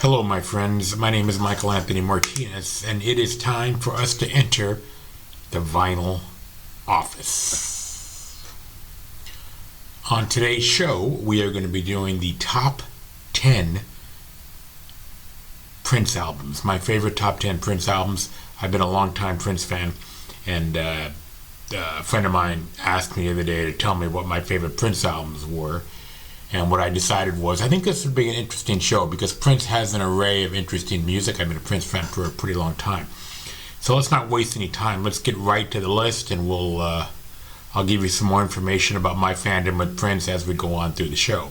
Hello, my friends. My name is Michael Anthony Martinez, and it is time for us to enter the vinyl office. On today's show, we are going to be doing the top 10 Prince albums. My favorite top 10 Prince albums. I've been a long-time Prince fan, and a friend of mine asked me the other day to tell me what my favorite Prince albums were. And what I decided was, I think this would be an interesting show because Prince has an array of interesting music. I've been a Prince fan for a pretty long time. So let's not waste any time. Let's get right to the list, and I'll give you some more information about my fandom with Prince as we go on through the show.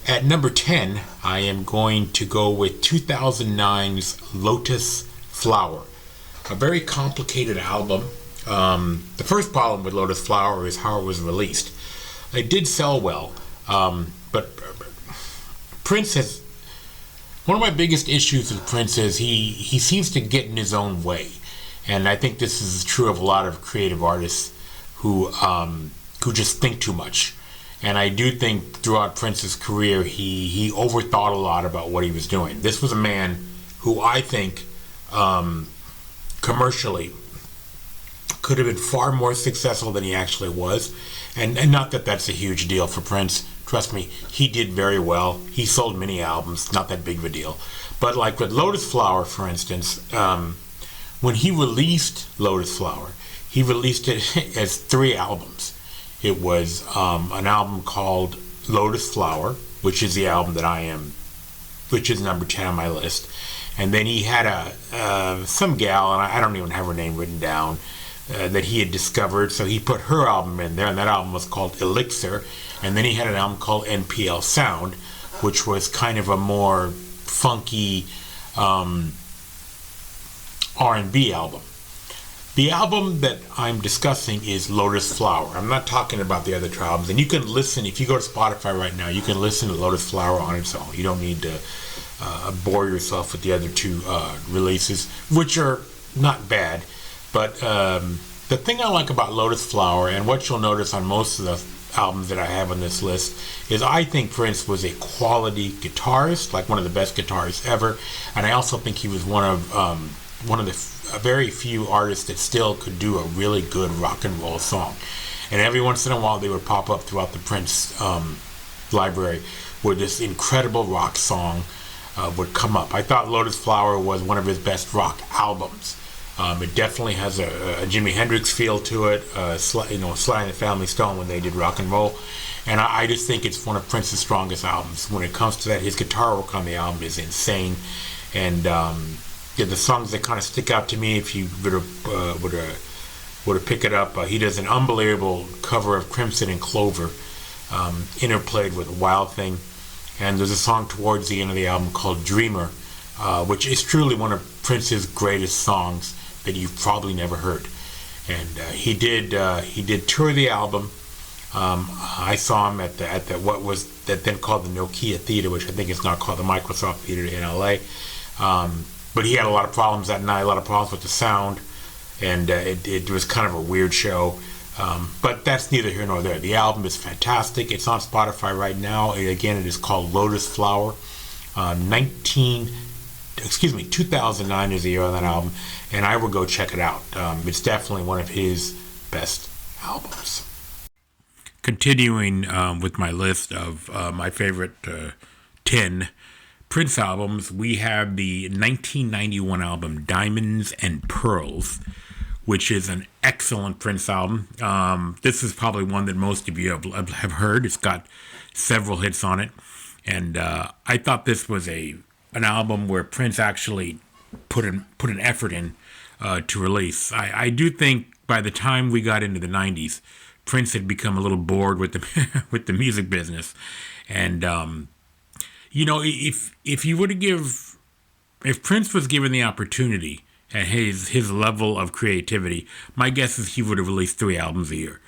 At number 10, I am going to go with 2009's Lotus Flower. A very complicated album. The first problem with Lotus Flower is how it was released. It did sell well. But Prince has, one of my biggest issues with Prince is he seems to get in his own way, and I think this is true of a lot of creative artists who just think too much. And I do think throughout Prince's career he overthought a lot about what he was doing. This was a man who I think commercially could have been far more successful than he actually was, and not that that's a huge deal for Prince. Trust me, he did very well. He sold many albums, not that big of a deal. But like with Lotus Flower, for instance, when he released Lotus Flower, he released it as 3 albums. It was an album called Lotus Flower, which is the album which is number 10 on my list. And then he had some gal, and I don't even have her name written down, that he had discovered, so he put her album in there, and that album was called Elixir. And then he had an album called NPL Sound, which was kind of a more funky R&B album. The album that I'm discussing is Lotus Flower. I'm not talking about the other 2 albums. And you can listen, if you go to Spotify right now, you can listen to Lotus Flower on its own. You don't need to bore yourself with the other 2 releases, which are not bad. But the thing I like about Lotus Flower, and what you'll notice on most of the albums that I have on this list, is I think Prince was a quality guitarist, like one of the best guitarists ever, and I also think he was one of the very few artists that still could do a really good rock and roll song. And every once in a while they would pop up throughout the Prince library where this incredible rock song would come up. I thought Lotus Flower was one of his best rock albums. It definitely has a Jimi Hendrix feel to it, Sly and the Family Stone when they did rock and roll, and I just think it's one of Prince's strongest albums. When it comes to that, his guitar work on the album is insane, and the songs that kind of stick out to me, if you were to pick it up, he does an unbelievable cover of Crimson and Clover, interplayed with Wild Thing, and there's a song towards the end of the album called Dreamer, which is truly one of Prince's greatest songs that you've probably never heard. And he did tour the album. I saw him at what was that then called the Nokia Theater, which I think is now called the Microsoft Theater in LA. But he had a lot of problems that night, a lot of problems with the sound, and it was kind of a weird show. But that's neither here nor there. The album is fantastic. It's on Spotify right now. Again, it is called Lotus Flower. 2009 is the year on that album, and I will go check it out. It's definitely one of his best albums. Continuing with my list of my favorite 10 Prince albums, we have the 1991 album Diamonds and Pearls, which is an excellent Prince album. This is probably one that most of you have heard. It's got several hits on it, and I thought this was an album where Prince actually put an effort in to release. I do think by the time we got into the 90s, Prince had become a little bored with the with the music business, and if Prince was given the opportunity at his level of creativity, my guess is he would have released 3 albums a year.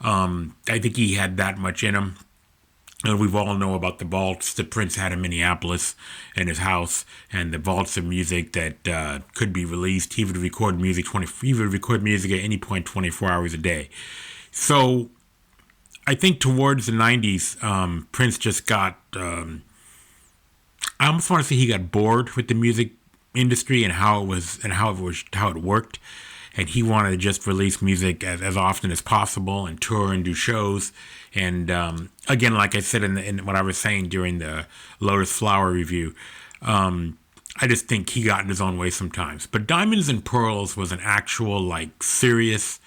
I think he had that much in him. And we all know about the vaults that Prince had in Minneapolis in his house, and the vaults of music that could be released. He would record music at any point 24 hours a day. So I think towards the 90s, Prince just got I almost want to say he got bored with the music industry and how it worked, and he wanted to just release music as often as possible and tour and do shows. And again, like I said in what I was saying during the Lotus Flower review, I just think he got in his own way sometimes. But Diamonds and Pearls was an actual, like, serious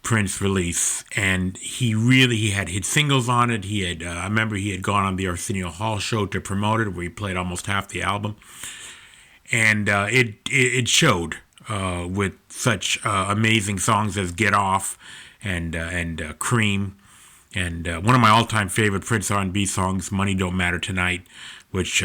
Prince release, and he had hit singles on it. He had I remember he had gone on the Arsenio Hall show to promote it, where he played almost half the album, and it showed with such amazing songs as Get Off and Cream, and one of my all-time favorite Prince R&B songs, Money Don't Matter Tonight, which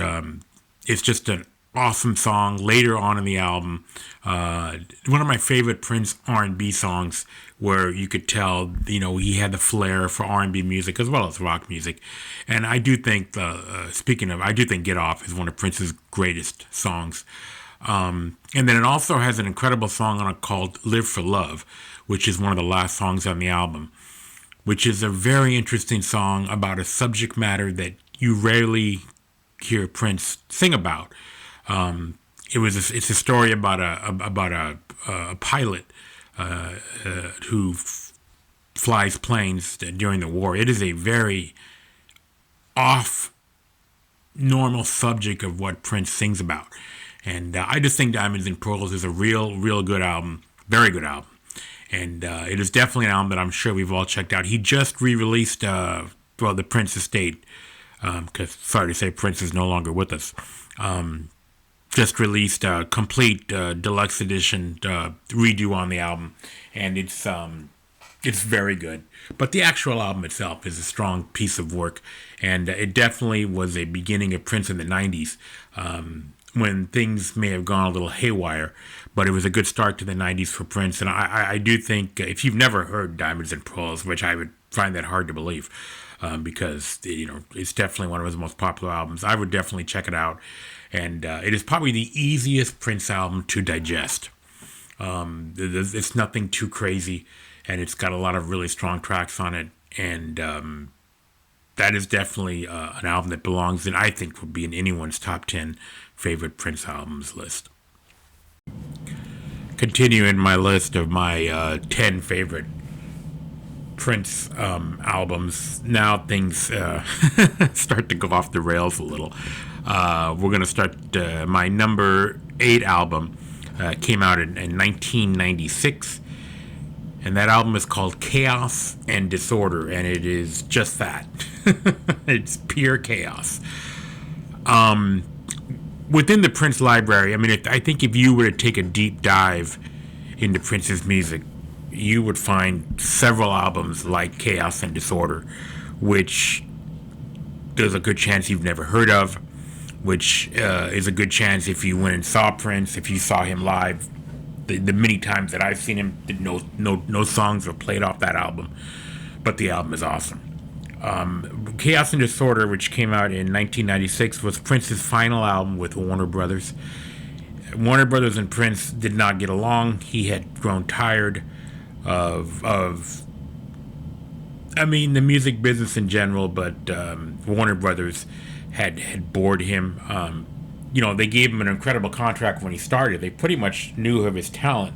is just an awesome song later on in the album. One of my favorite Prince R&B songs, where you could tell, he had the flair for R&B music as well as rock music. And I do think, I do think Get Off is one of Prince's greatest songs. And then it also has an incredible song on it called Live for Love, which is one of the last songs on the album, which is a very interesting song about a subject matter that you rarely hear Prince sing about. It's a story about a pilot who flies planes during the war. It is a very off normal subject of what Prince sings about, and I just think Diamonds and Pearls is a real good album, very good album, and it is definitely an album that I'm sure we've all checked out. He just re-released the Prince Estate, because sorry to say Prince is no longer with us. Just released a complete deluxe edition redo on the album, and it's very good. But the actual album itself is a strong piece of work, and it definitely was a beginning of Prince in the 90s, when things may have gone a little haywire, but it was a good start to the 90s for Prince. And I do think, if you've never heard Diamonds and Pearls, which I would find that hard to believe, because it's definitely one of his most popular albums, I would definitely check it out. And it is probably the easiest Prince album to digest. It's nothing too crazy, and it's got a lot of really strong tracks on it. And that is definitely an album that belongs in, I think, would be in anyone's top 10 favorite Prince albums list. Continuing my list of my 10 favorite Prince albums, now things start to go off the rails a little. We're going to start my number 8 album. Came out in 1996, and that album is called Chaos and Disorder, and it is just that. It's pure chaos. Within the Prince library, I think if you were to take a deep dive into Prince's music, you would find several albums like Chaos and Disorder, which there's a good chance you've never heard of, which is a good chance if you went and saw Prince, if you saw him live. The many times that I've seen him, no songs were played off that album, but the album is awesome. Chaos and Disorder, which came out in 1996, was Prince's final album with Warner Brothers. Warner Brothers and Prince did not get along. He had grown tired of the music business in general, but Warner Brothers had bored him. They gave him an incredible contract when he started. They pretty much knew of his talent,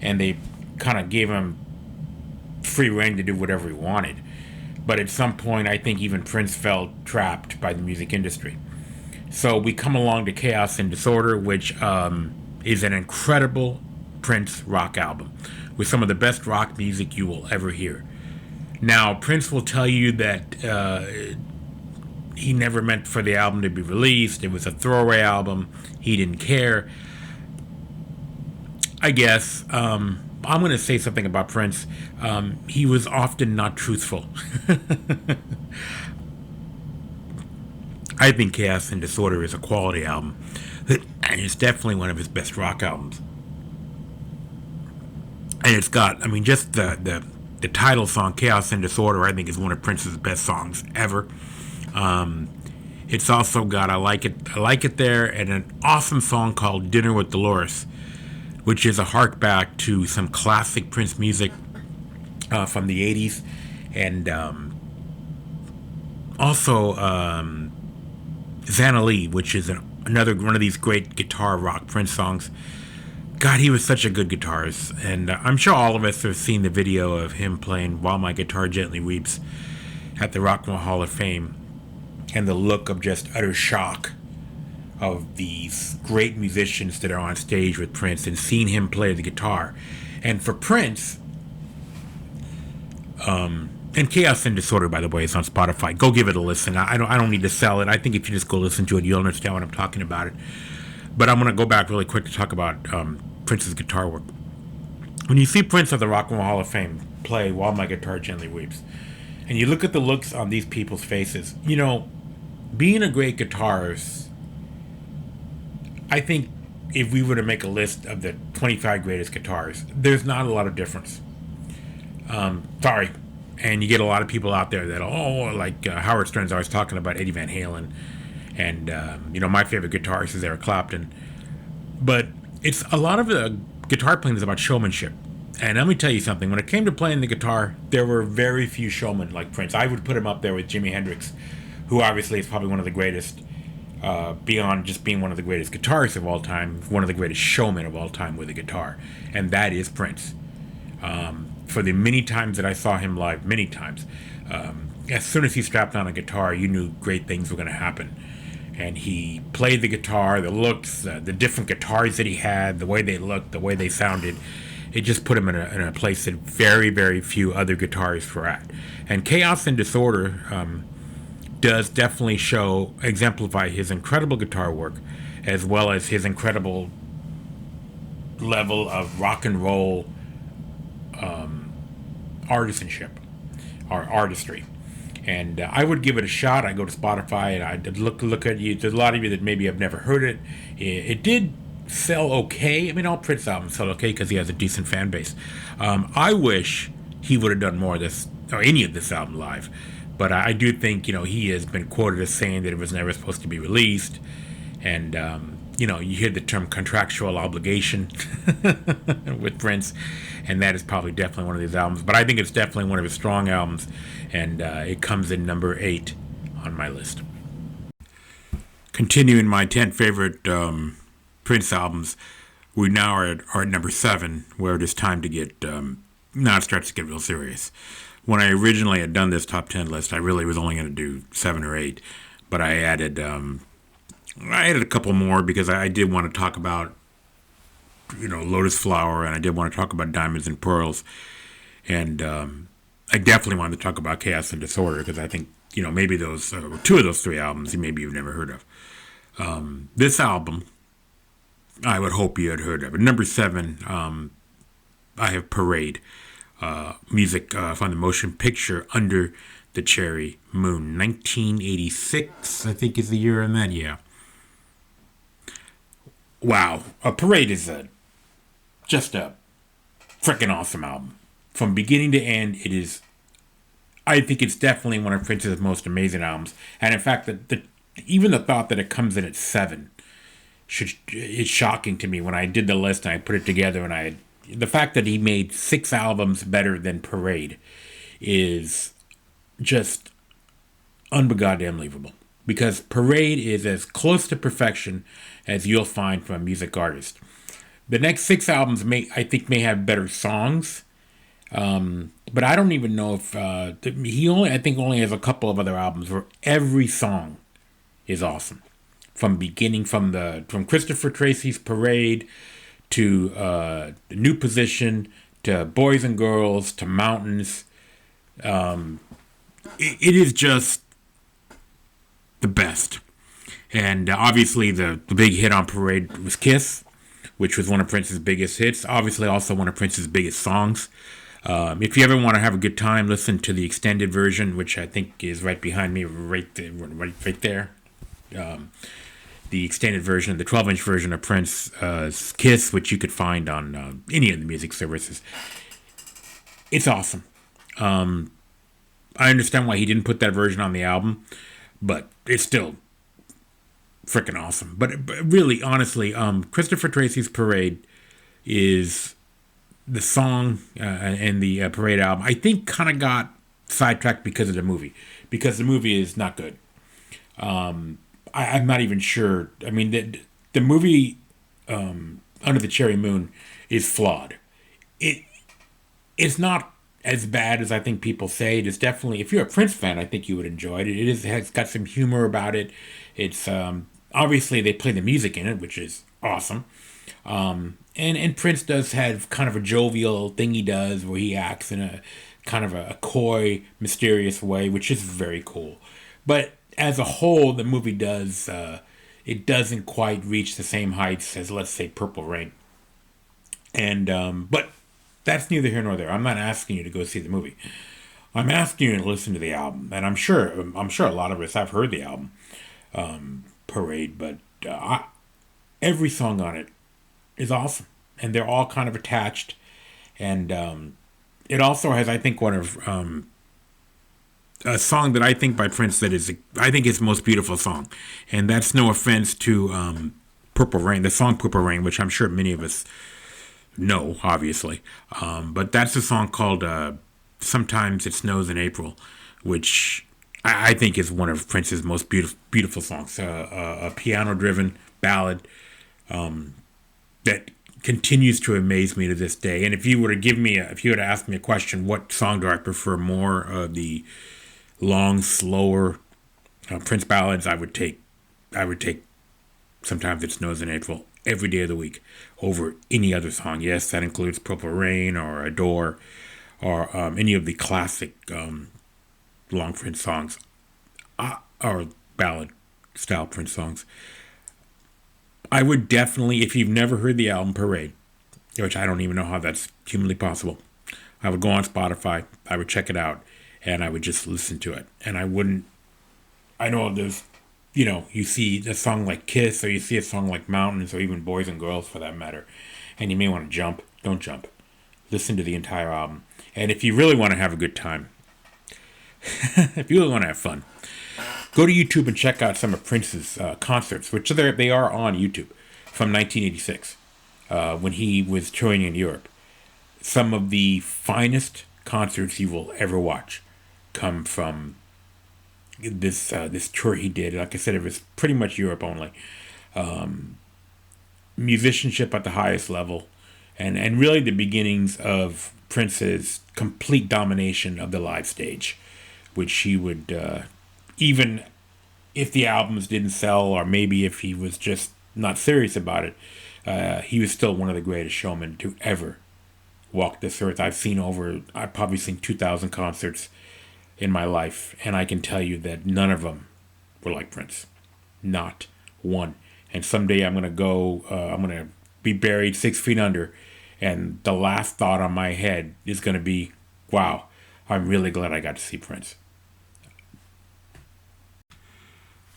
and they kind of gave him free rein to do whatever he wanted. But at some point, I think even Prince felt trapped by the music industry. So we come along to Chaos and Disorder, which is an incredible Prince rock album with some of the best rock music you will ever hear. Now, Prince will tell you that he never meant for the album to be released. It was a throwaway album. He didn't care. I guess I'm going to say something about Prince. He was often not truthful. I think Chaos and Disorder is a quality album, and it's definitely one of his best rock albums. And it's got, just the title song, Chaos and Disorder, I think is one of Prince's best songs ever. It's also got I Like It There, and an awesome song called Dinner with Dolores, which is a hark back to some classic Prince music from the 80s. And also, Xana Lee, which is another one of these great guitar rock Prince songs. God, he was such a good guitarist, and I'm sure all of us have seen the video of him playing "While My Guitar Gently Weeps" at the Rock and Roll Hall of Fame, and the look of just utter shock of these great musicians that are on stage with Prince, and seeing him play the guitar. And for Prince, and Chaos and Disorder, by the way, is on Spotify. Go give it a listen. I don't need to sell it. I think if you just go listen to it, you'll understand what I'm talking about it. But I'm going to go back really quick to talk about Prince's guitar work. When you see Prince at the Rock and Roll Hall of Fame play "While My Guitar Gently Weeps," and you look at the looks on these people's faces, being a great guitarist, I think if we were to make a list of the 25 greatest guitarists, there's not a lot of difference. Sorry. And you get a lot of people out there that, like Howard Stern's always talking about Eddie Van Halen. And, my favorite guitarist is Eric Clapton. But it's a lot of the guitar playing is about showmanship. And let me tell you something. When it came to playing the guitar, there were very few showmen like Prince. I would put him up there with Jimi Hendrix, who obviously is probably one of the greatest, beyond just being one of the greatest guitarists of all time, one of the greatest showmen of all time with a guitar. And that is Prince. For the many times that I saw him live, many times, as soon as he strapped on a guitar, you knew great things were going to happen. And he played the guitar, the looks, the different guitars that he had, the way they looked, the way they sounded. It just put him in a place that very, very few other guitarists were at. And Chaos and Disorder does definitely exemplify his incredible guitar work, as well as his incredible level of rock and roll artisanship or artistry. And I would give it a shot. I go to Spotify and I look at you. There's a lot of you that maybe have never heard it. It did sell okay. I mean, all Prince albums sell okay because he has a decent fan base. I wish he would have done more of this or any of this album live. But I do think, he has been quoted as saying that it was never supposed to be released. And, you hear the term contractual obligation with Prince, and that is probably definitely one of these albums. But I think it's definitely one of his strong albums, and it comes in number 8 on my list. Continuing my 10 favorite Prince albums, we now are at number 7, where it is time to get, now it starts to get real serious. When I originally had done this top 10 list, I really was only going to do 7 or 8, but I added a couple more because I did want to talk about, Lotus Flower, and I did want to talk about Diamonds and Pearls, and I definitely wanted to talk about Chaos and Disorder because I think, maybe those two of those 3 albums maybe you've never heard of. This album, I would hope you had heard of it. Number 7, I have Parade, music from the motion picture Under the Cherry Moon, 1986, I think is the year on that, yeah. Wow, Parade is just a freaking awesome album. From beginning to end, I think it's definitely one of Prince's most amazing albums. And in fact, even the thought that it comes in at 7 is shocking to me. When I did the list and I put it together, and the fact that he made 6 albums better than Parade is just unbelievable. Because Parade is as close to perfection as you'll find from a music artist. The next 6 albums may have better songs, but I don't even know if he only has a couple of other albums where every song is awesome. From Christopher Tracy's Parade to The New Position to Boys and Girls to Mountains. It is just the best. And obviously the big hit on Parade was Kiss, which was one of Prince's biggest hits. Obviously also one of Prince's biggest songs. If you ever want to have a good time, listen to the extended version, which I think is right behind me, right there. The extended version, the 12-inch version of Prince's Kiss, which you could find on any of the music services. It's awesome. I understand why he didn't put that version on the album, but it's still freaking awesome. But really, honestly, Christopher Tracy's Parade is the song and the Parade album, I think, kind of got sidetracked because of the movie. Because the movie is not good. I'm not even sure. I mean, the movie Under the Cherry Moon is flawed. It it's not as bad as I think people say. It is definitely, if you're a Prince fan, I think you would enjoy it. It has got some humor about it. It's obviously they play the music in it, which is awesome. And Prince does have kind of a jovial thing he does where he acts in a kind of a coy, mysterious way, which is very cool. But as a whole, the movie does it doesn't quite reach the same heights as, let's say, Purple Rain. And but that's neither here nor there. I'm not asking you to go see the movie. I'm asking you to listen to the album, and I'm sure a lot of us have heard the album Parade, but every song on it is awesome, and they're all kind of attached. And it also has, I think, one of a song that I think by Prince that is, I think, his most beautiful song, and that's no offense to Purple Rain, the song Purple Rain, which I'm sure many of us know, obviously. But that's a song called "Sometimes It Snows in April," which I think is one of Prince's most beautiful songs. A piano-driven ballad that continues to amaze me to this day. And if you were to if you were to ask me a question, what song do I prefer more, the long, slower Prince ballads? I would take Sometimes It Snows in April every day of the week over any other song. Yes, that includes Purple Rain or Adore or any of the classic long Prince songs or ballad style Prince songs. I would definitely, if you've never heard the album Parade, which I don't even know how that's humanly possible, I would go on Spotify, I would check it out, and I would just listen to it. And I wouldn't, I know there's, you see a song like Kiss, or you see a song like Mountains, or even Boys and Girls for that matter, and you may want to jump. Don't jump. Listen to the entire album. And if you really want to have a good time, if you really want to have fun, go to YouTube and check out some of Prince's concerts, which they are on YouTube from 1986 when he was touring in Europe. Some of the finest concerts you will ever watch come from this tour he did. Like I said, it was pretty much Europe only. Musicianship at the highest level, and really the beginnings of Prince's complete domination of the live stage, which he would even if the albums didn't sell, or maybe if he was just not serious about it, he was still one of the greatest showmen to ever walk this earth. I've probably seen 2,000 concerts in my life, and I can tell you that none of them were like Prince. Not one. And someday I'm going to be buried 6 feet under, and the last thought on my head is going to be, wow, I'm really glad I got to see Prince.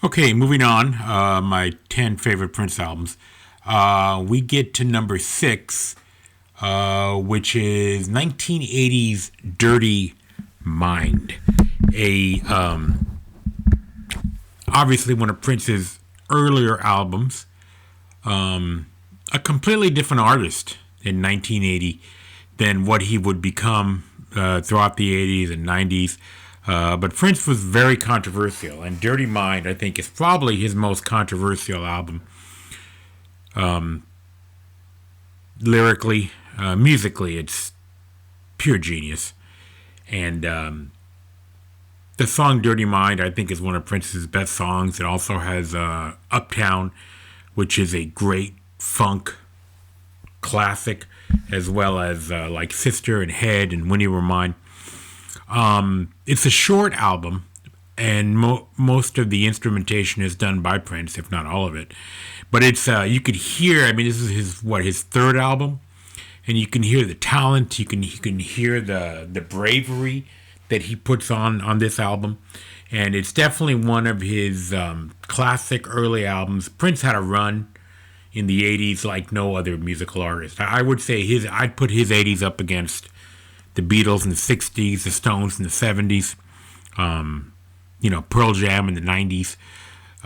Okay, moving on. My 10 favorite Prince albums. We get to number 6, which is 1980's Dirty Mind. Obviously one of Prince's earlier albums. A completely different artist in 1980 than what he would become throughout the 80s and 90s. But Prince was very controversial, and Dirty Mind, I think, is probably his most controversial album. Lyrically, musically, it's pure genius. And the song Dirty Mind, I think, is one of Prince's best songs. It also has Uptown, which is a great funk classic, as well as like Sister and Head and When You Were Mine. It's a short album, and most of the instrumentation is done by Prince, if not all of it. But it's you could hear. I mean, this is his third album, and you can hear the talent. You can hear the bravery that he puts on this album, and it's definitely one of his classic early albums. Prince had a run in the 80s like no other musical artist. I would say I'd put his 80s up against the Beatles in the 60s, the Stones in the 70s, Pearl Jam in the 90s.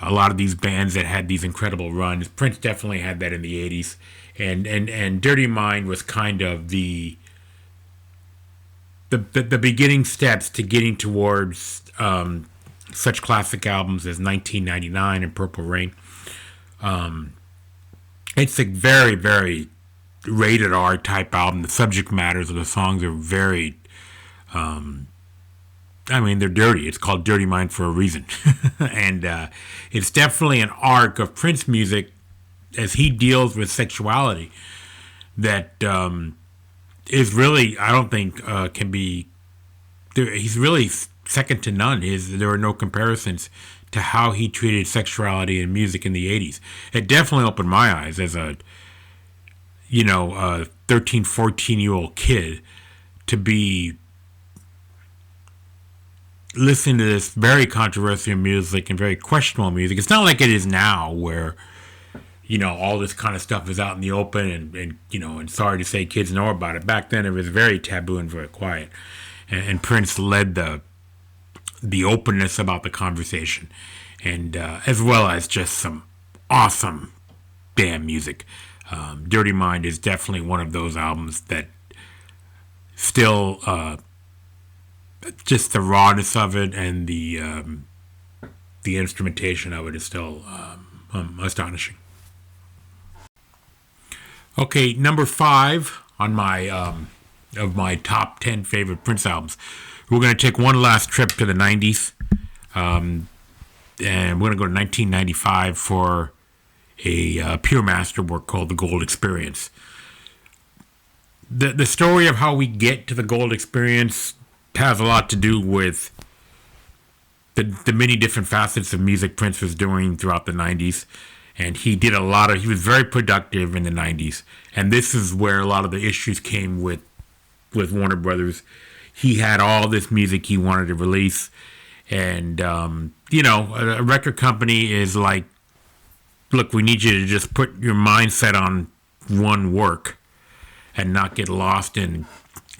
A lot of these bands that had these incredible runs. Prince definitely had that in the 80s. And Dirty Mind was kind of the beginning steps to getting towards such classic albums as 1999 and Purple Rain. It's a very, very rated R type album. The subject matters of the songs are very, they're dirty. It's called Dirty Mind for a reason. And it's definitely an arc of Prince music as he deals with sexuality that is really, I don't think, can be. He's really second to none. There are no comparisons to how he treated sexuality in music in the 80s. It definitely opened my eyes as a 13, 14-year-old kid to be listening to this very controversial music and very questionable music. It's not like it is now where, all this kind of stuff is out in the open and sorry to say kids know about it. Back then it was very taboo and very quiet. And Prince led the openness about the conversation, and as well as just some awesome damn music. Dirty Mind is definitely one of those albums that still just the rawness of it and the instrumentation of it is still astonishing. Okay, number 5 on my of my top 10 favorite Prince albums. We're going to take one last trip to the 90s, and we're going to go to 1995 for a pure masterwork called The Gold Experience. The story of how we get to the Gold Experience has a lot to do with the many different facets of music Prince was doing throughout the 90s. And he was very productive in the 90s. And this is where a lot of the issues came with Warner Brothers. He had all this music he wanted to release. And, a record company is like, look, we need you to just put your mindset on one work and not get lost in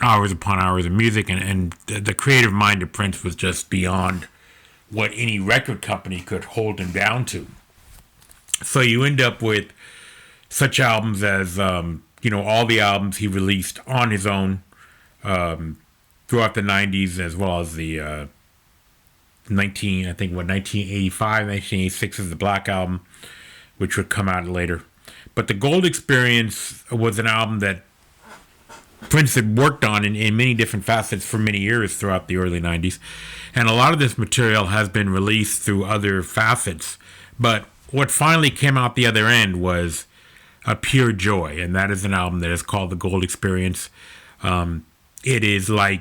hours upon hours of music. And the creative mind of Prince was just beyond what any record company could hold him down to. So you end up with such albums as, all the albums he released on his own throughout the 90s, as well as the 1985, 1986 is the Black Album, which would come out later. But the Gold Experience was an album that Prince had worked on in many different facets for many years throughout the early 90s. And a lot of this material has been released through other facets. But what finally came out the other end was a pure joy, and that is an album that is called The Gold Experience. It is like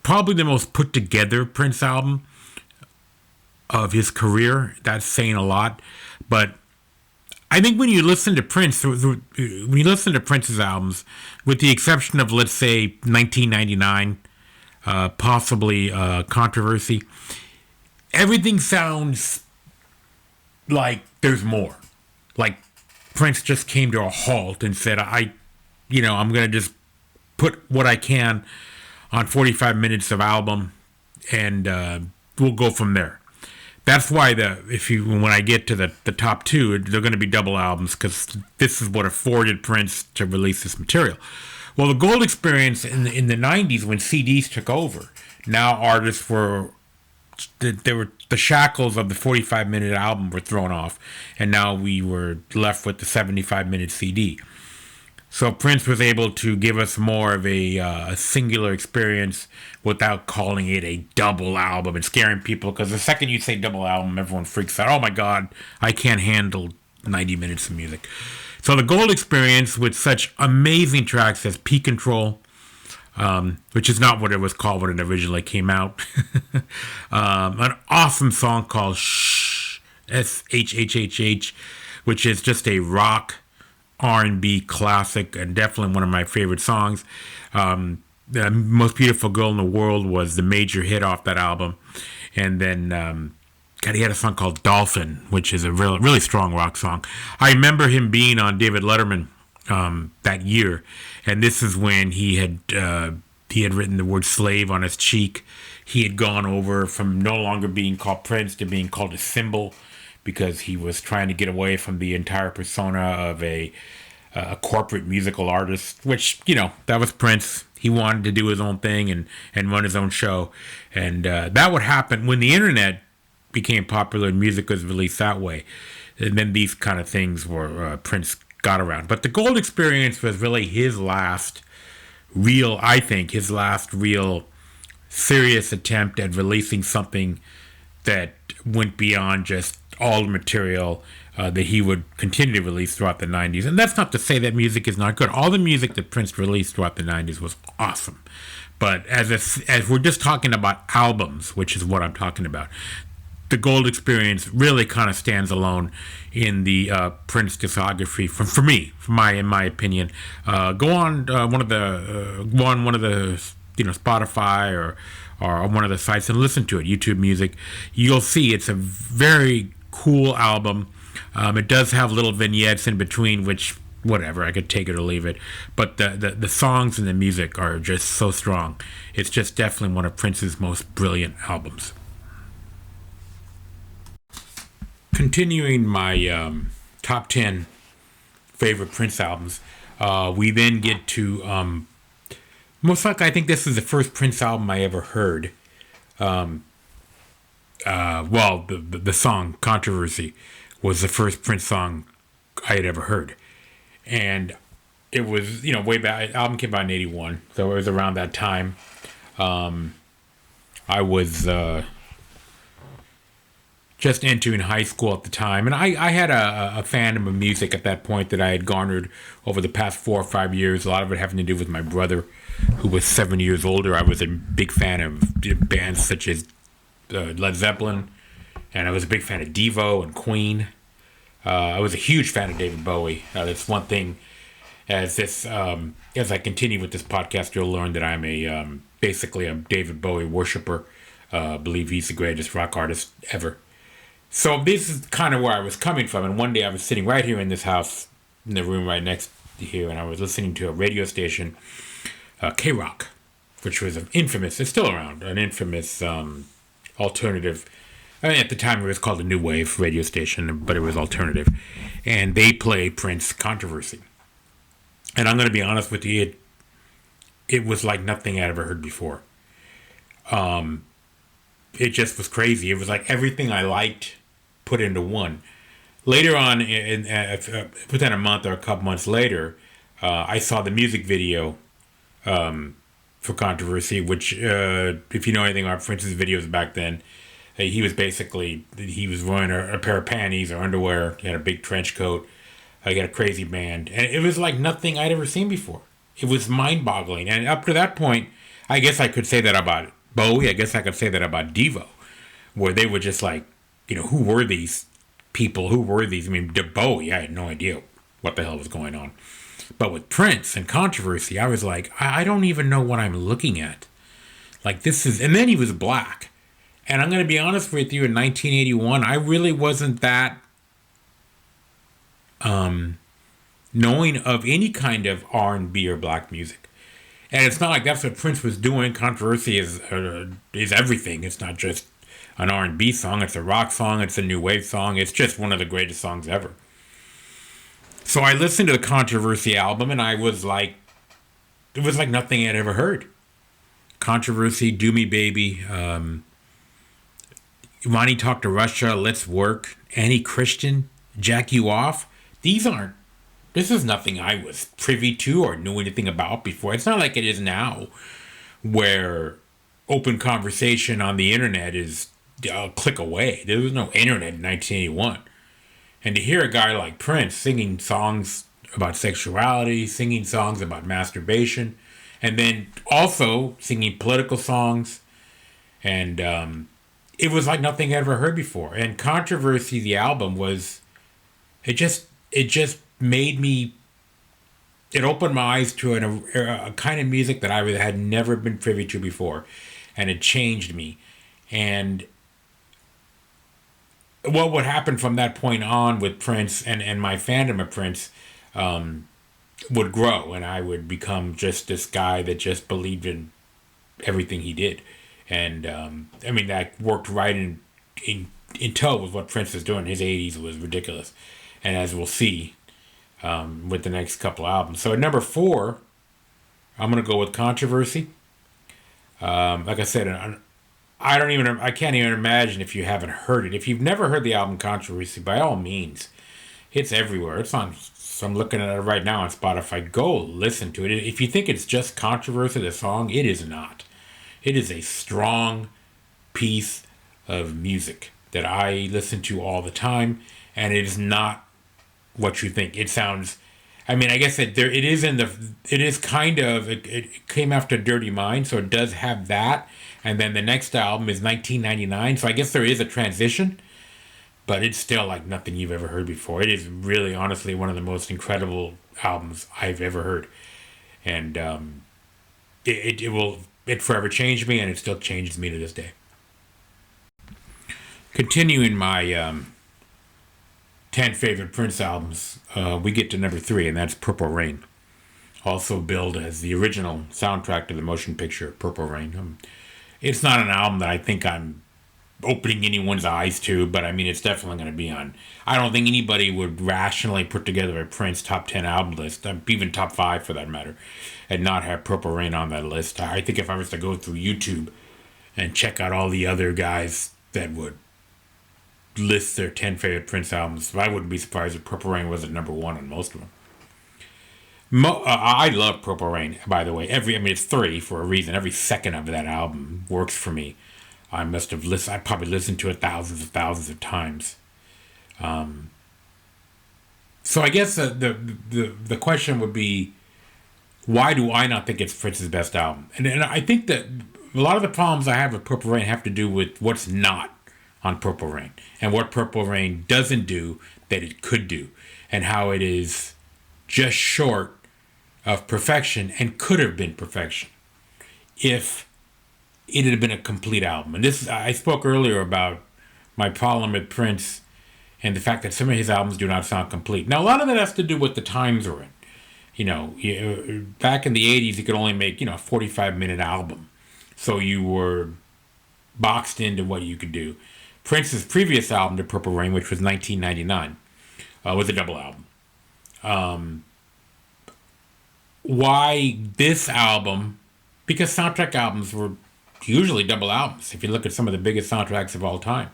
probably the most put together Prince album of his career. That's saying a lot, but I think when you listen to Prince, when you listen to Prince's albums, with the exception of, let's say, 1999, possibly Controversy, everything sounds like there's more. Like Prince just came to a halt and said, I'm going to just put what I can on 45 minutes of album, and we'll go from there. That's why when I get to the top 2, they're going to be double albums, because this is what afforded Prince to release this material. Well, the Gold Experience in the 90s, when CDs took over, now artists the shackles of the 45-minute album were thrown off, and now we were left with the 75-minute CD. So Prince was able to give us more of a singular experience without calling it a double album and scaring people, because the second you say double album, everyone freaks out. Oh my God, I can't handle 90 minutes of music. So the Gold Experience, with such amazing tracks as Peak Control, which is not what it was called when it originally came out. An awesome song called Shh, S-H-H-H-H, which is just a rock R&B classic and definitely one of my favorite songs. The Most Beautiful Girl in the World was the major hit off that album. And then he had a song called Dolphin, which is a really strong rock song. I remember him being on David Letterman that year, and this is when he had written the word slave on his cheek. He had gone over from no longer being called Prince to being called a symbol, because he was trying to get away from the entire persona of a a corporate musical artist, which, that was Prince. He wanted to do his own thing and run his own show. And that would happen when the internet became popular and music was released that way. And then these kind of things were Prince got around. But the Gold Experience was really his last real serious attempt at releasing something that went beyond just all the material that he would continue to release throughout the 90s. And that's not to say that music is not good. All the music that Prince released throughout the 90s was awesome. But as we're just talking about albums, which is what I'm talking about, the Gold Experience really kind of stands alone in the Prince discography. In my opinion, go on one of the Spotify or one of the sites and listen to it. YouTube Music, you'll see it's a very cool album. It does have little vignettes in between, which whatever, I could take it or leave it. But the songs and the music are just so strong. It's just definitely one of Prince's most brilliant albums. Continuing my top 10 favorite Prince albums, we then get to most likely, I think this is the first Prince album I ever heard. The song Controversy was the first Prince song I had ever heard. And it was, way back. The album came out in 1981, so it was around that time. I was just entering high school at the time, and I had a fandom of music at that point that I had garnered over the past 4 or 5 years. A lot of it having to do with my brother, who was 7 years older. I was a big fan of bands such as Led Zeppelin, and I was a big fan of Devo and Queen. I was a huge fan of David Bowie. That's one thing. As I continue with this podcast, you'll learn that I'm basically a David Bowie worshiper. Believe he's the greatest rock artist ever. So this is kind of where I was coming from. And one day I was sitting right here in this house, in the room right next to here, and I was listening to a radio station, K-Rock, which was it's still around, an infamous alternative. I mean, at the time it was called a New Wave radio station, but it was alternative. And they played Prince Controversy. And I'm going to be honest with you, it was like nothing I'd ever heard before. It just was crazy. It was like everything I liked put into one. Later on, within a month or a couple months later, I saw the music video for Controversy, which, if you know anything about Prince's videos back then, he was wearing a pair of panties or underwear. He had a big trench coat. He had a crazy band. And it was like nothing I'd ever seen before. It was mind-boggling. And up to that point, I guess I could say that about Bowie. I guess I could say that about Devo, where they were just like, who were these people? Who were these? I mean, Bowie, I had no idea what the hell was going on. But with Prince and Controversy, I was like, I don't even know what I'm looking at. Like, this is... And then he was black. And I'm going to be honest with you, in 1981, I really wasn't that knowing of any kind of R&B or black music. And it's not like that's what Prince was doing. Controversy is everything. It's not just an R&B song. It's a rock song. It's a new wave song. It's just one of the greatest songs ever. So I listened to the Controversy album, and I was like, it was like nothing I'd ever heard. Controversy, Do Me Baby, Ronnie Talk to Russia, Let's Work, Annie Christian, Jack You Off. This is nothing I was privy to or knew anything about before. It's not like it is now, where open conversation on the internet is a click away. There was no internet in 1981. And to hear a guy like Prince singing songs about sexuality, singing songs about masturbation, and then also singing political songs, and it was like nothing I'd ever heard before. And Controversy, the album, it just made me, it opened my eyes to a kind of music that I had never been privy to before, and it changed me. And what would happen from that point on with Prince and my fandom of Prince would grow, and I would become just this guy that just believed in everything he did. And I mean, that worked right in tow with what Prince was doing. His 80s was ridiculous. And as we'll see, with the next couple albums. So at number 4, I'm gonna go with Controversy. Like I said, I can't even imagine if you haven't heard it. If you've never heard the album Controversy, by all means, it's everywhere. It's on. So I'm looking at it right now on Spotify. Go listen to it. If you think it's just Controversy, the song, it is not. It is a strong piece of music that I listen to all the time, and it is not what you think. It sounds. I mean, I guess it is in the. It is kind of. It came after Dirty Mind, so it does have that. And then the next album is 1999, so I guess there is a transition, but it's still like nothing you've ever heard before. It is really, honestly, one of the most incredible albums I've ever heard, and it forever changed me, and it still changes me to this day. Continuing my 10 favorite Prince albums, we get to number 3, and that's Purple Rain, also billed as the original soundtrack to the motion picture Purple Rain. It's not an album that I think I'm opening anyone's eyes to, but I mean, it's definitely going to be on. I don't think anybody would rationally put together a Prince top 10 album list, even top 5 for that matter, and not have Purple Rain on that list. I think if I was to go through YouTube and check out all the other guys that would list their 10 favorite Prince albums, I wouldn't be surprised if Purple Rain was at number 1 on most of them. I love Purple Rain, by the way. It's 3 for a reason. Every second of that album works for me. I probably listened to it thousands of times. So I guess the question would be, why do I not think it's Prince's best album? And I think that a lot of the problems I have with Purple Rain have to do with what's not on Purple Rain, and what Purple Rain doesn't do that it could do, and how it is just short of perfection and could have been perfection if it had been a complete album. And this, I spoke earlier about my problem with Prince and the fact that some of his albums do not sound complete. Now, a lot of that has to do with the times we're in. Back in the 80s, you could only make, a 45-minute album. So you were boxed into what you could do. Prince's previous album, to Purple Rain, which was 1999, was a double album. Why this album? Because soundtrack albums were usually double albums. If you look at some of the biggest soundtracks of all time,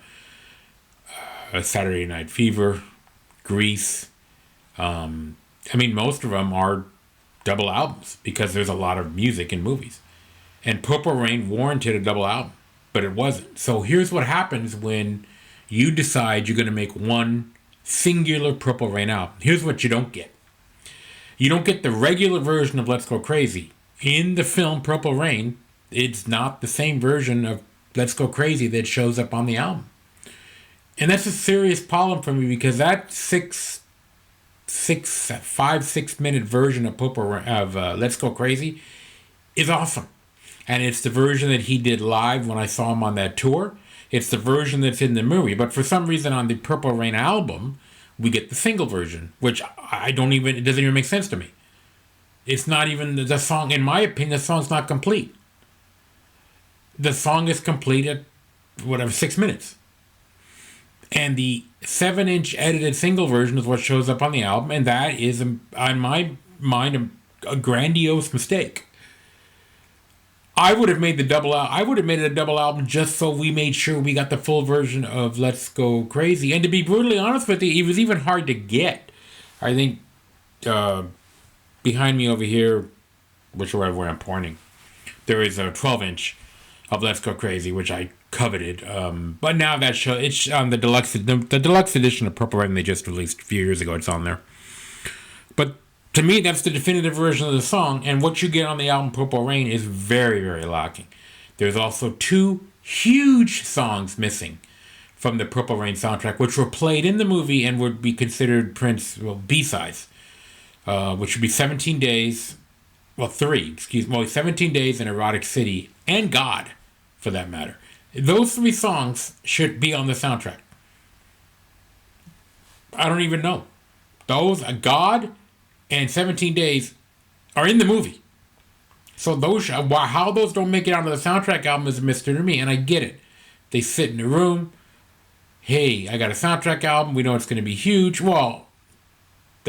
Saturday Night Fever, Grease, most of them are double albums because there's a lot of music in movies. And Purple Rain warranted a double album, but it wasn't. So here's what happens when you decide you're going to make one singular Purple Rain album. Here's what you don't get. You don't get the regular version of Let's Go Crazy. In the film Purple Rain, it's not the same version of Let's Go Crazy that shows up on the album. And that's a serious problem for me because that 6 minute version of Let's Go Crazy is awesome. And it's the version that he did live when I saw him on that tour. It's the version that's in the movie. But for some reason on the Purple Rain album, we get the single version, which it doesn't even make sense to me. It's not even the song, in my opinion, the song's not complete. The song is complete at 6 minutes. And the 7-inch edited single version is what shows up on the album, and that is, in my mind, a grandiose mistake. I would have made it a double album just so we made sure we got the full version of Let's Go Crazy. And to be brutally honest with you, it was even hard to get. I think behind me over here, whichever way I'm pointing, there is a 12-inch of Let's Go Crazy, which I coveted. But now that show, it's on the deluxe edition of Purple Rain they just released a few years ago. It's on there. But to me, that's the definitive version of the song, and what you get on the album Purple Rain is very, very lacking. There's also 2 huge songs missing from the Purple Rain soundtrack, which were played in the movie and would be considered B-sides, which would be 17 Days, 17 Days in Erotic City, and God, for that matter. Those 3 songs should be on the soundtrack. I don't even know. Those, God and 17 Days, are in the movie. So how those don't make it out of the soundtrack album is a mystery to me, and I get it. They sit in the room. Hey, I got a soundtrack album. We know it's going to be huge. Well,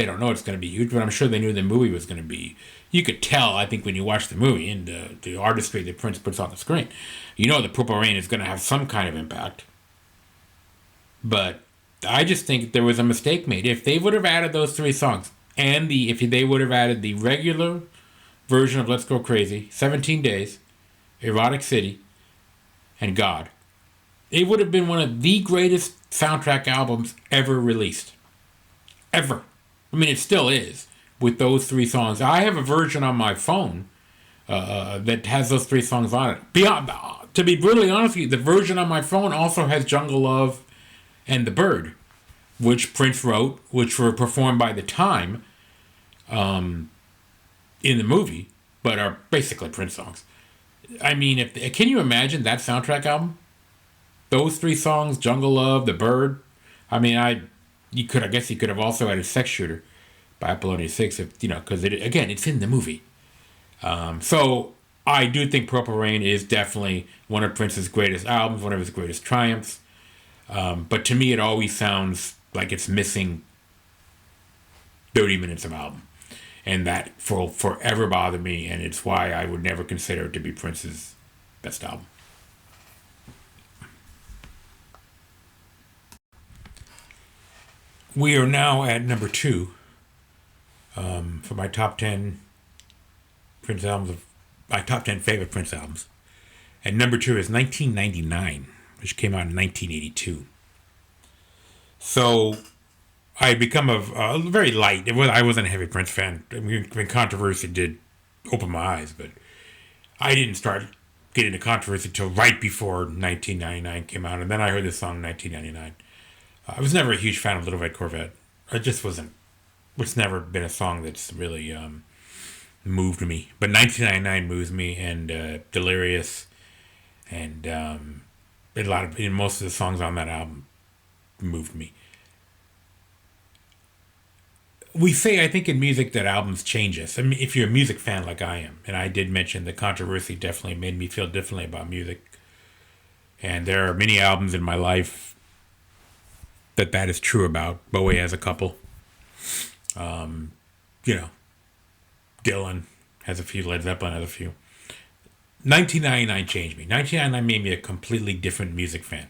they don't know it's going to be huge, but I'm sure they knew the movie was going to be. You could tell, I think, when you watch the movie and the artistry that Prince puts on the screen, you know that Purple Rain is going to have some kind of impact. But I just think there was a mistake made. If they would have added those three songs, and if they would have added the regular version of Let's Go Crazy, 17 Days, Erotic City, and God, it would have been one of the greatest soundtrack albums ever released. Ever. I mean, it still is, with those three songs. I have a version on my phone that has those three songs on it. To be brutally honest with you, the version on my phone also has Jungle Love and The Bird, which Prince wrote, which were performed by The Time in the movie, but are basically Prince songs. I mean, can you imagine that soundtrack album? Those three songs, Jungle Love, The Bird. I mean, I guess you could have also added Sex Shooter by Apollonia 6, if, because it's in the movie. So I do think Purple Rain is definitely one of Prince's greatest albums, one of his greatest triumphs. But to me, it always sounds like it's missing 30 minutes of album. And that will forever bother me, and it's why I would never consider it to be Prince's best album. We are now at number 2 for my top 10 Prince albums, my top 10 favorite Prince albums. And number 2 is 1999, which came out in 1982. So I had become a very light. I wasn't a heavy Prince fan. I mean, controversy did open my eyes, but I didn't start getting into controversy until right before 1999 came out, and then I heard this song in 1999. I was never a huge fan of Little Red Corvette. I just wasn't. It's never been a song that's really moved me. But 1999 moves me, and Delirious, and most of the songs on that album moved me. We say, I think, in music that albums change us. I mean, if you're a music fan like I am, and I did mention the controversy definitely made me feel differently about music. And there are many albums in my life that is true about. Bowie has a couple. Dylan has a few. Led Zeppelin has a few. 1999 changed me. 1999 made me a completely different music fan.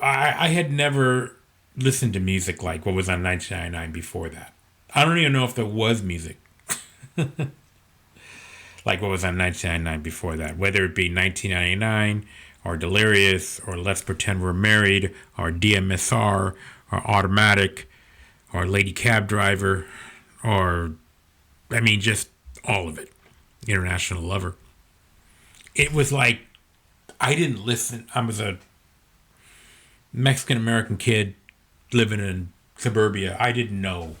I had never listened to music like what was on 1999 before that. I don't even know if there was music like what was on 1999 before that, whether it be 1999 or Delirious or Let's Pretend We're Married or DMSR or Automatic or Lady Cab Driver or, I mean, just all of it. International Lover. It was like I didn't listen. I was a Mexican American kid living in suburbia. I didn't know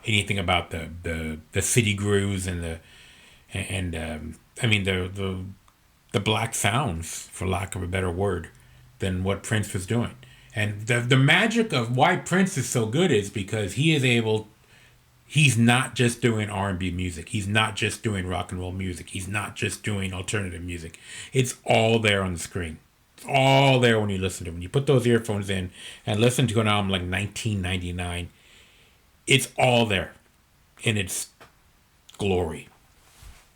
anything about the city grooves and the black sounds, for lack of a better word, than what Prince was doing. And the magic of why Prince is so good is because he's not just doing R&B music. He's not just doing rock and roll music. He's not just doing alternative music. It's all there on the screen. It's all there when you listen to it. When you put those earphones in and listen to an album like 1999, it's all there in its glory,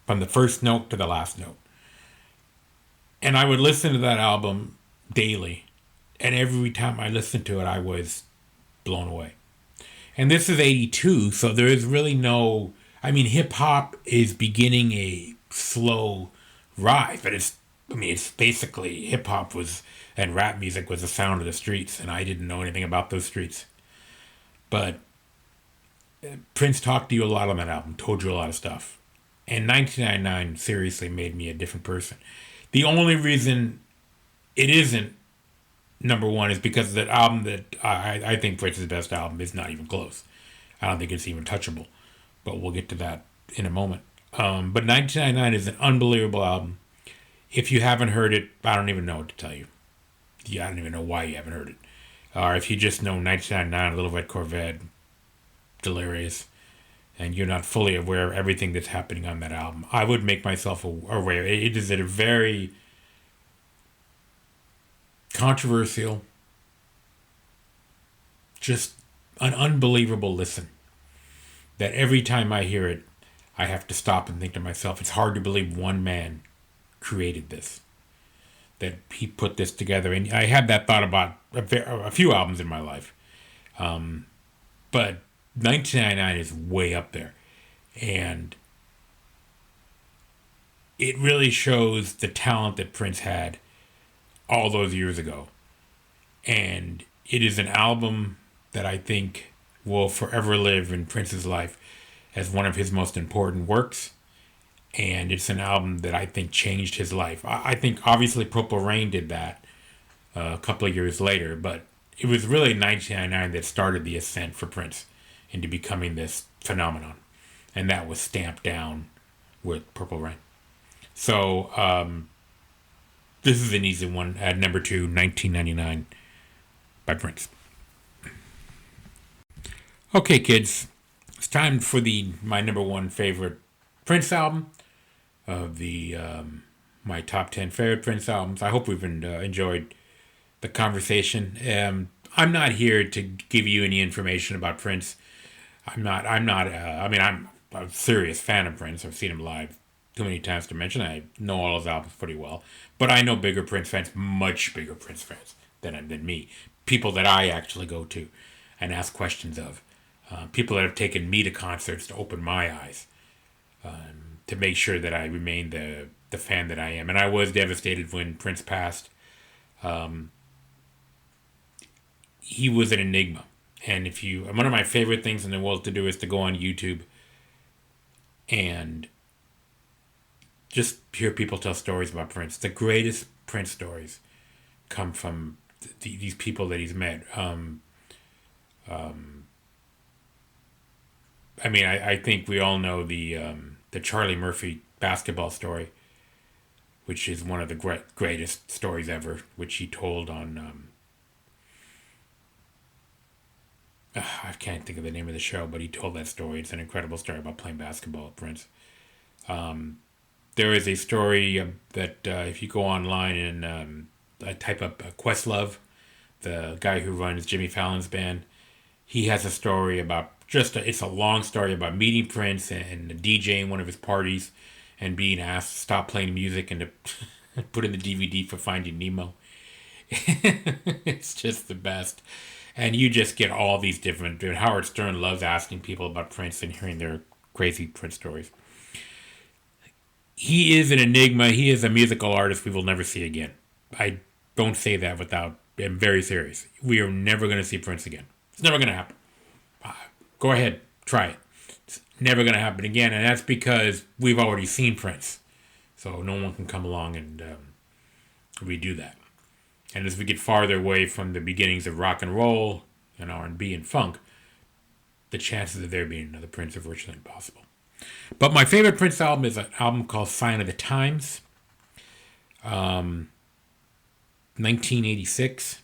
from the first note to the last note. And I would listen to that album daily, and every time I listened to it, I was blown away. And this is 82, so there is really no... I mean, hip-hop is beginning a slow rise, but it's basically hip-hop and rap music was the sound of the streets, and I didn't know anything about those streets. But Prince talked to you a lot on that album, told you a lot of stuff. And 1999 seriously made me a different person. The only reason it isn't number one is because that album that I think Prince's best album is not even close. I don't think it's even touchable, but we'll get to that in a moment. But 1999 is an unbelievable album. If you haven't heard it, I don't even know what to tell you. I don't even know why you haven't heard it. Or if you just know 1999, Little Red Corvette, Delirious, and you're not fully aware of everything that's happening on that album, I would make myself aware. It is a very controversial, just an unbelievable listen that every time I hear it, I have to stop and think to myself, it's hard to believe one man created this, that he put this together. And I had that thought about a few albums in my life. But 1999 is way up there. And it really shows the talent that Prince had all those years ago. And it is an album that I think will forever live in Prince's life as one of his most important works. And it's an album that I think changed his life. I think obviously Purple Rain did that a couple of years later, but it was really 1999 that started the ascent for Prince into becoming this phenomenon. And that was stamped down with Purple Rain. So this is an easy one at number 2, 1999 by Prince. Okay, kids, it's time for my number 1 favorite Prince album of the my top 10 favorite Prince albums. I hope we've enjoyed the conversation. I'm not here to give you any information about Prince. I'm a serious fan of Prince. I've seen him live too many times to mention. I know all his albums pretty well, but I know bigger Prince fans, much bigger Prince fans than me. People that I actually go to and ask questions of. People that have taken me to concerts to open my eyes, to make sure that I remain the fan that I am. And I was devastated when Prince passed. He was an enigma. And one of my favorite things in the world to do is to go on YouTube and just hear people tell stories about Prince. The greatest Prince stories come from these people that he's met. I think we all know the Charlie Murphy basketball story, which is one of the greatest stories ever, which he told on, I can't think of the name of the show, but he told that story. It's an incredible story about playing basketball with Prince. There is a story that if you go online and type up Questlove, the guy who runs Jimmy Fallon's band, he has a story about it's a long story about meeting Prince and DJing one of his parties and being asked to stop playing music and to put in the DVD for Finding Nemo. It's just the best. And you just get all these different... Howard Stern loves asking people about Prince and hearing their crazy Prince stories. He is an enigma. He is a musical artist we will never see again. I don't say that without... I'm very serious. We are never going to see Prince again. It's never going to happen. Go ahead, try it. It's never going to happen again, and that's because we've already seen Prince. So no one can come along and redo that. And as we get farther away from the beginnings of rock and roll and R&B and funk, the chances of there being another Prince are virtually impossible. But my favorite Prince album is an album called Sign of the Times, 1986.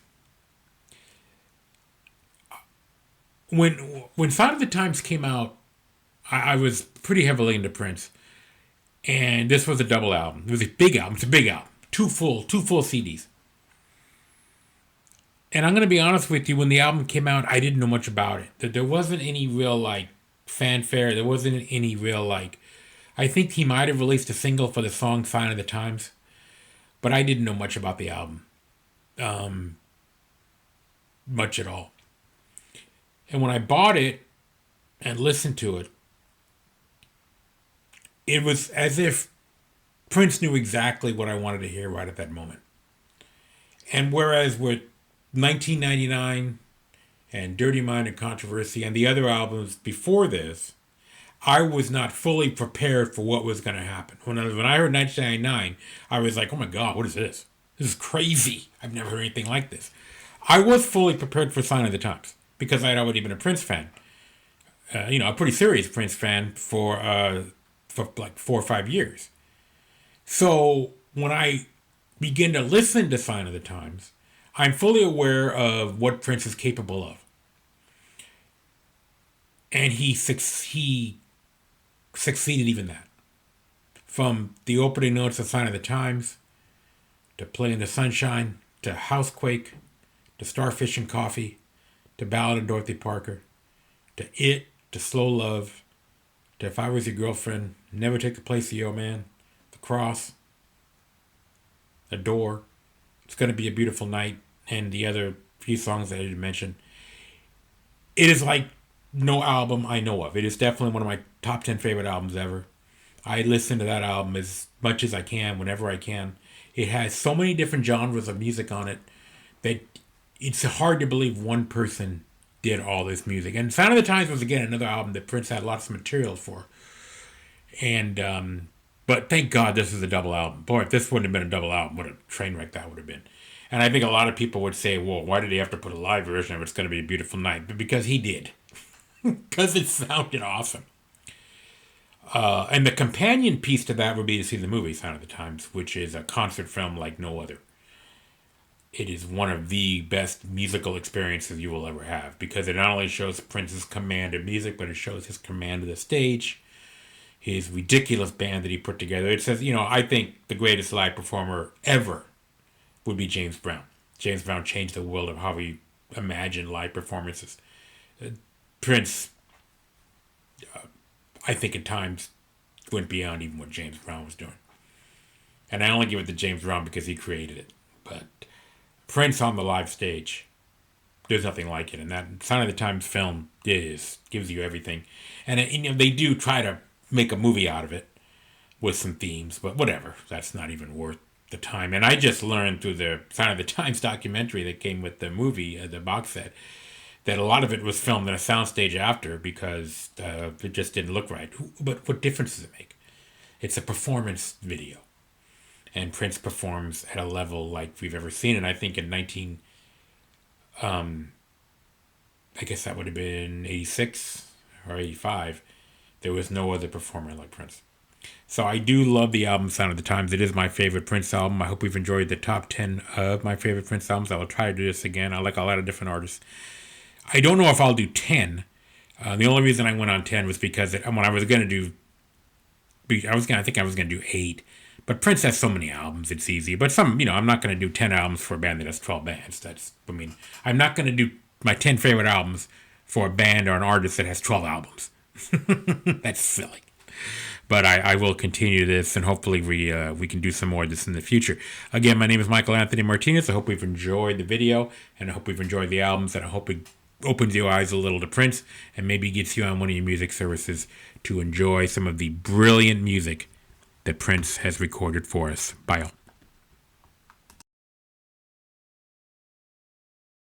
When Sign of the Times came out, I was pretty heavily into Prince, and this was a double album. It was a big album. It's a big album. Two full CDs. And I'm going to be honest with you, when the album came out, I didn't know much about it. There wasn't any real, fanfare. There wasn't any real, I think he might have released a single for the song Sign of the Times, but I didn't know much about the album. Much at all. And when I bought it and listened to it, it was as if Prince knew exactly what I wanted to hear right at that moment. And whereas with 1999 and Dirty Mind and Controversy and the other albums before this, I was not fully prepared for what was going to happen. When I heard 1999, I was like, oh my God, what is this? This is crazy. I've never heard anything like this. I was fully prepared for Sign of the Times because I'd already been a Prince fan. A pretty serious Prince fan for 4 or 5 years. So when I begin to listen to Sign of the Times, I'm fully aware of what Prince is capable of. And he succeeded even that. From the opening notes of Sign of the Times, to Play in the Sunshine, to Housequake, to Starfish and Coffee, to Ballad of Dorothy Parker, to It, to Slow Love, to If I Was Your Girlfriend, Never Take the Place of Your Man, The Cross, The Door, It's Gonna Be a Beautiful Night, and the other few songs that I didn't mention. It is like no album I know of. It is definitely one of my top 10 favorite albums ever. I listen to that album as much as I can, whenever I can. It has so many different genres of music on it that it's hard to believe one person did all this music. And Sign of the Times was, again, another album that Prince had lots of materials for. And but thank God this is a double album. Boy, if this wouldn't have been a double album, what a train wreck that would have been. And I think a lot of people would say, well, why did he have to put a live version of It's Gonna Be a Beautiful Night? But because he did. Because it sounded awesome. And the companion piece to that would be to see the movie Sign of the Times, which is a concert film like no other. It is one of the best musical experiences you will ever have, because it not only shows Prince's command of music, but it shows his command of the stage, his ridiculous band that he put together. It says, I think the greatest live performer ever would be James Brown. James Brown changed the world of how we imagine live performances. Prince, I think at times, went beyond even what James Brown was doing. And I only give it to James Brown because he created it. But Prince on the live stage, there's nothing like it. And that Sign of the Times film gives you everything. And they do try to make a movie out of it with some themes, but whatever. That's not even worth the time. And I just learned through the Sign of the Times documentary that came with the movie, the box set, that a lot of it was filmed in a soundstage after because it just didn't look right. But what difference does it make? It's a performance video. And Prince performs at a level like we've ever seen. And I think in I guess that would have been 86 or 85, there was no other performer like Prince. So I do love the album Sign of the Times. It is my favorite Prince album. I hope you've enjoyed the top 10 of my favorite Prince albums. I will try to do this again. I like a lot of different artists. I don't know if I'll do 10. The only reason I went on 10 was because when I was going to do, I think I was going to do 8. But Prince has so many albums, it's easy. But I'm not going to do 10 albums for a band that has 12 bands. I'm not going to do my 10 favorite albums for a band or an artist that has 12 albums. That's silly. But I will continue this, and hopefully we can do some more of this in the future. Again, my name is Michael Anthony Martinez. I hope we've enjoyed the video, and I hope we've enjoyed the albums, and I hope it opens your eyes a little to Prince, and maybe gets you on one of your music services to enjoy some of the brilliant music that Prince has recorded for us. Bye all.